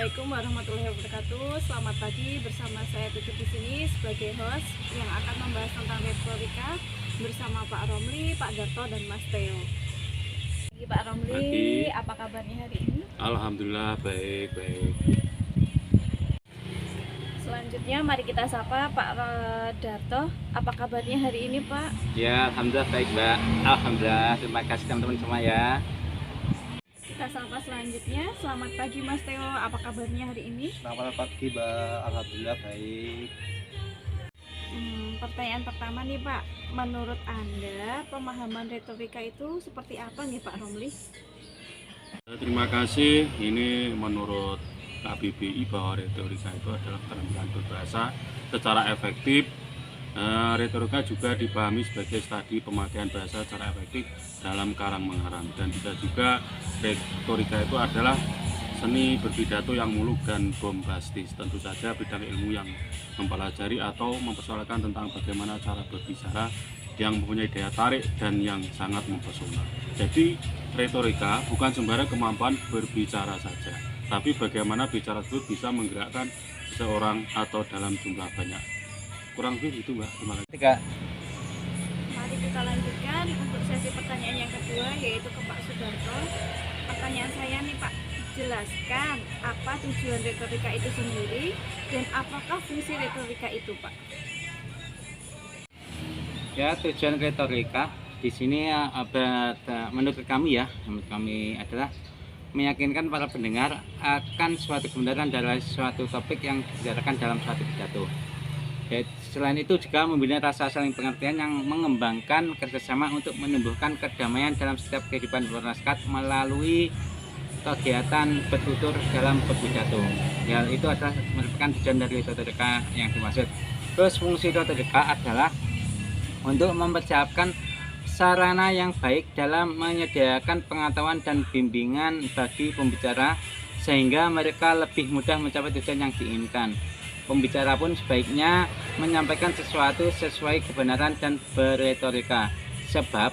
Assalamualaikum warahmatullahi wabarakatuh. Selamat pagi, bersama saya Tutut di sini sebagai host yang akan membahas tentang retorika bersama Pak Romli, Pak Darto, dan Mas Theo. Pak Romli, apa kabarnya hari ini? Alhamdulillah baik. Selanjutnya mari kita sapa Pak Darto. Apa kabarnya hari ini, Pak? Ya, alhamdulillah baik, Mbak. Alhamdulillah, terima kasih teman-teman semua ya. Kita sapa selanjutnya. Selamat pagi Mas Theo. Apa kabarnya hari ini? Selamat pagi, Mbak. Alhamdulillah baik. Pertanyaan pertama nih, Pak. Menurut Anda, pemahaman retorika itu seperti apa nih, Pak Romli? Terima kasih. Ini menurut KBBI bahwa retorika itu adalah keterampilan berbahasa secara efektif. Retorika juga dipahami sebagai studi pemakaian bahasa secara efektif dalam karang mengarang, dan bisa juga retorika itu adalah seni berpidato yang muluk dan bombastis. Tentu saja bidang ilmu yang mempelajari atau mempersoalkan tentang bagaimana cara berbicara yang mempunyai daya tarik dan yang sangat mempesona. Jadi retorika bukan sembarang kemampuan berbicara saja, tapi bagaimana bicara tersebut bisa menggerakkan seseorang atau dalam jumlah banyak. Kurang lebih itu, Mbak. Terima kasih. Mari kita lanjutkan untuk sesi pertanyaan yang kedua, yaitu ke Pak Sudarto. Pertanyaan saya nih, Pak, jelaskan apa tujuan retorika itu sendiri dan apakah fungsi retorika itu, Pak? Ya, tujuan retorika di sini menurut kami adalah meyakinkan para pendengar akan suatu kebenaran dalam suatu topik yang dibicarakan dalam suatu pidato. Selain itu juga membina rasa saling pengertian yang mengembangkan kerjasama untuk menumbuhkan kedamaian dalam setiap kehidupan bermasyarakat melalui kegiatan bertutur dalam berpidato. Hal itu adalah merupakan tujuan dari retorika yang dimaksud. Terus fungsi retorika adalah untuk mempersiapkan sarana yang baik dalam menyediakan pengetahuan dan bimbingan bagi pembicara sehingga mereka lebih mudah mencapai tujuan yang diinginkan. Pembicara pun sebaiknya menyampaikan sesuatu sesuai kebenaran dan berretorika. Sebab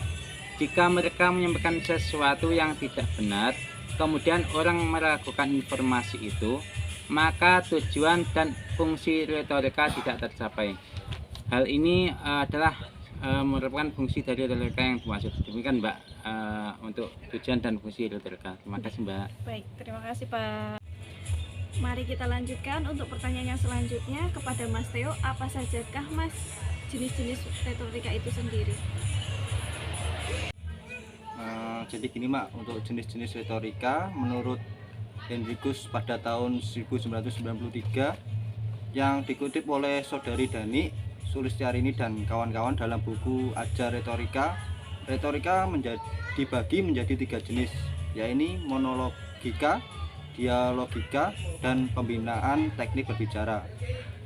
jika mereka menyampaikan sesuatu yang tidak benar, kemudian orang meragukan informasi itu, maka tujuan dan fungsi retorika tidak tercapai. Hal ini adalah merupakan fungsi dari retorika yang dimaksud. Demikian, Mbak, untuk tujuan dan fungsi retorika. Terima kasih, Mbak. Baik, terima kasih, Pak. Mari kita lanjutkan untuk pertanyaan yang selanjutnya kepada Mas Theo. Apa sajakah, Mas, jenis-jenis retorika itu sendiri? Jadi gini, Mak, untuk jenis-jenis retorika menurut Hendrikus pada tahun 1993 yang dikutip oleh Saudari Dani Sulistiarini dan kawan-kawan dalam buku Ajar Retorika. Retorika dibagi menjadi 3 jenis, yaitu monologika, dialogika, dan pembinaan teknik berbicara.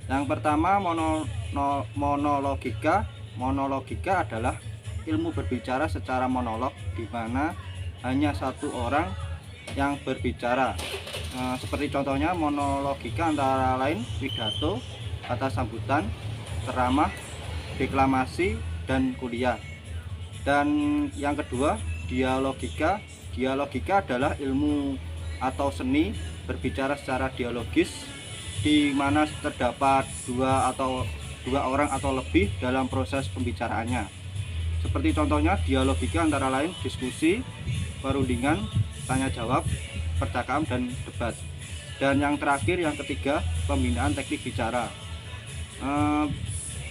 Yang pertama, monologika. Monologika adalah ilmu berbicara secara monolog, di mana hanya satu orang yang berbicara. Seperti contohnya, monologika antara lain pidato, kata sambutan, ceramah, deklamasi, dan kuliah. Dan yang kedua, dialogika. Dialogika adalah ilmu atau seni berbicara secara dialogis, di mana terdapat dua orang atau lebih dalam proses pembicaraannya. Seperti contohnya, dialogika antara lain diskusi, perundingan, tanya jawab, percakapan, dan debat. Dan yang terakhir, yang ketiga, pembinaan teknik bicara.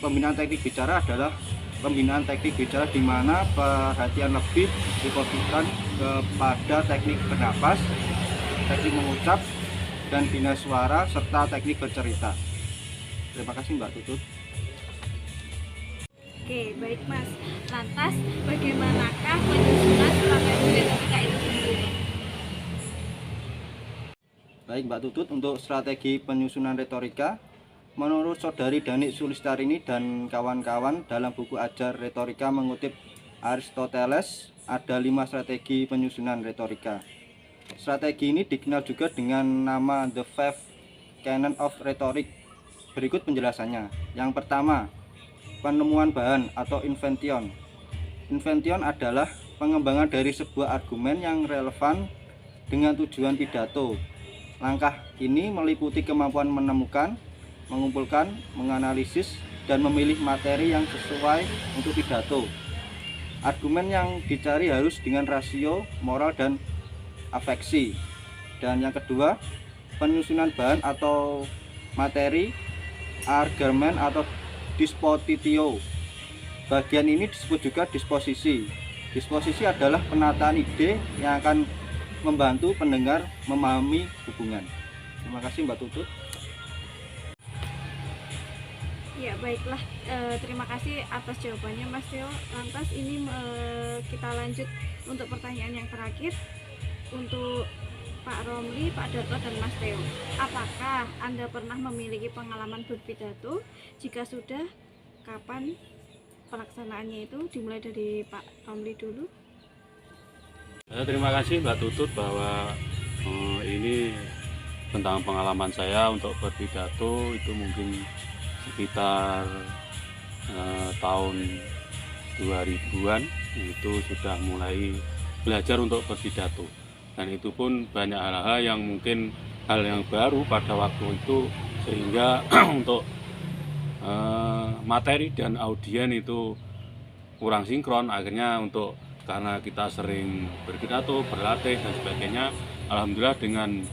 Pembinaan teknik bicara adalah pembinaan teknik bicara di mana perhatian lebih difokuskan kepada teknik bernapas, teknik mengucap, dan bina suara, serta teknik bercerita. Terima kasih, Mbak Tutut. Oke, baik, Mas. Lantas, bagaimanakah penyusunan strategi retorika itu sendiri? Baik, Mbak Tutut, untuk strategi penyusunan retorika, menurut Saudari Dani Sulistiarini dan kawan-kawan dalam buku Ajar Retorika mengutip Aristoteles, ada 5 strategi penyusunan retorika. Strategi ini dikenal juga dengan nama The Five Canon of Rhetoric. Berikut penjelasannya. Yang pertama, penemuan bahan atau invention. Invention adalah pengembangan dari sebuah argumen yang relevan dengan tujuan pidato. Langkah ini meliputi kemampuan menemukan, mengumpulkan, menganalisis, dan memilih materi yang sesuai untuk pidato. Argumen yang dicari harus dengan rasio, moral, dan afeksi. Dan yang kedua, penyusunan bahan atau materi, argumen atau dispositio. Bagian ini disebut juga disposisi. Disposisi adalah penataan ide yang akan membantu pendengar memahami hubungan. Terima kasih Mbak Tutut. Ya baiklah, terima kasih atas jawabannya Mas Theo. Lantas ini kita lanjut untuk pertanyaan yang terakhir untuk Pak Romli, Pak Darto, dan Mas Theo. Apakah Anda pernah memiliki pengalaman berpidato? Jika sudah, kapan pelaksanaannya itu? Dimulai dari Pak Romli dulu. Terima kasih Mbak Tutut bahwa ini tentang pengalaman saya untuk berpidato itu mungkin sekitar tahun 2000-an itu sudah mulai belajar untuk berpidato, dan itu pun banyak hal-hal yang mungkin hal yang baru pada waktu itu sehingga untuk materi dan audien itu kurang sinkron. Akhirnya karena kita sering berpidato, berlatih dan sebagainya, alhamdulillah dengan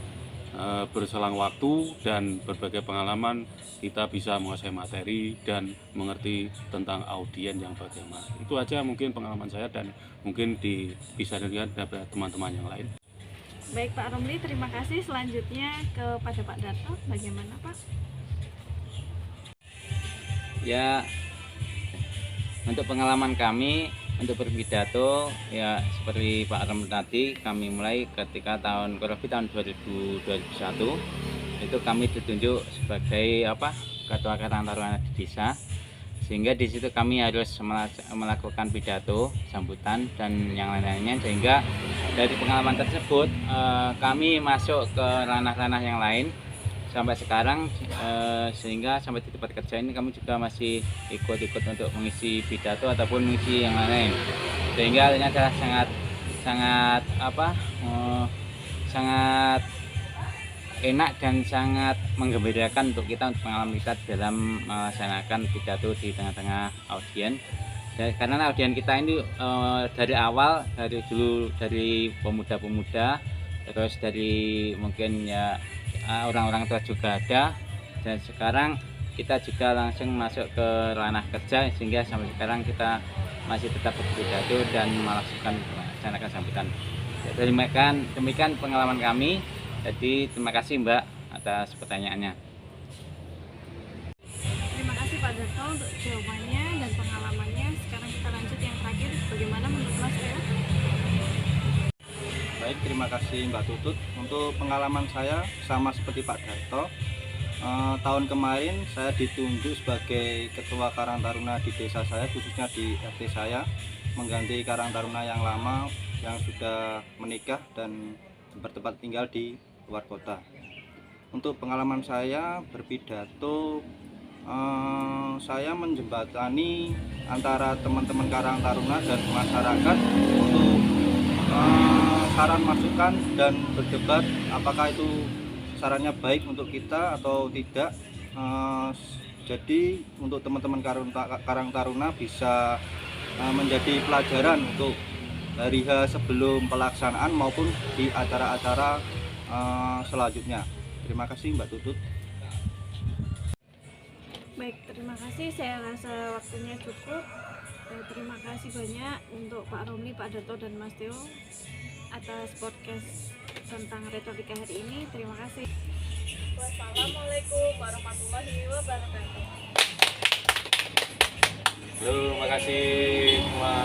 berselang waktu dan berbagai pengalaman kita bisa menguasai materi dan mengerti tentang audien yang bagaimana. Itu aja mungkin pengalaman saya dan mungkin bisa dilihat dari teman-teman yang lain. Baik Pak Romli, terima kasih. Selanjutnya kepada Pak Darto, bagaimana Pak? Ya, untuk pengalaman kami untuk berpidato ya seperti Pak Ram tadi, kami mulai ketika tahun 2021 itu kami ditunjuk sebagai ketua Karang Taruna di desa, sehingga di situ kami harus melakukan pidato sambutan dan yang lain-lainnya, sehingga dari pengalaman tersebut kami masuk ke ranah-ranah yang lain sampai sekarang, sehingga sampai di tempat kerja ini kami juga masih ikut-ikut untuk mengisi pidato ataupun mengisi yang lain, sehingga ini adalah sangat enak dan sangat menggembirakan untuk kita, untuk pengalaman kita dalam melaksanakan pidato di tengah-tengah audien. Karena audien kita ini dari awal, dari pemuda-pemuda, terus dari mungkin ya orang-orang tua juga ada, dan sekarang kita juga langsung masuk ke ranah kerja, sehingga sampai sekarang kita masih tetap berpidato dan melaksanakan sambutan. Demikian pengalaman kami. Jadi terima kasih Mbak atas pertanyaannya. Terima kasih Pak Darto untuk jawabannya dan pengalamannya. Sekarang kita lanjut yang terakhir, bagaimana menurut Mas Theo? Baik, terima kasih Mbak Tutut. Untuk pengalaman saya sama seperti Pak Darto. Tahun kemarin saya ditunjuk sebagai Ketua Karang Taruna di desa saya, khususnya di RT saya, mengganti Karang Taruna yang lama yang sudah menikah dan bertempat tinggal di luar kota. Untuk pengalaman saya berpidato, saya menjembatani antara teman-teman Karang Taruna dan masyarakat untuk saran masukan dan berdebat apakah itu sarannya baik untuk kita atau tidak. Jadi untuk teman-teman Karang Taruna bisa menjadi pelajaran untuk hari H sebelum pelaksanaan maupun di acara-acara selanjutnya. Terima kasih Mbak Tutut. Baik, terima kasih. Saya rasa waktunya cukup. Terima kasih banyak untuk Pak Romli, Pak Darto, dan Mas Theo atas podcast tentang retorika hari ini. Terima kasih. Wassalamualaikum warahmatullahi wabarakatuh. Terima kasih semua.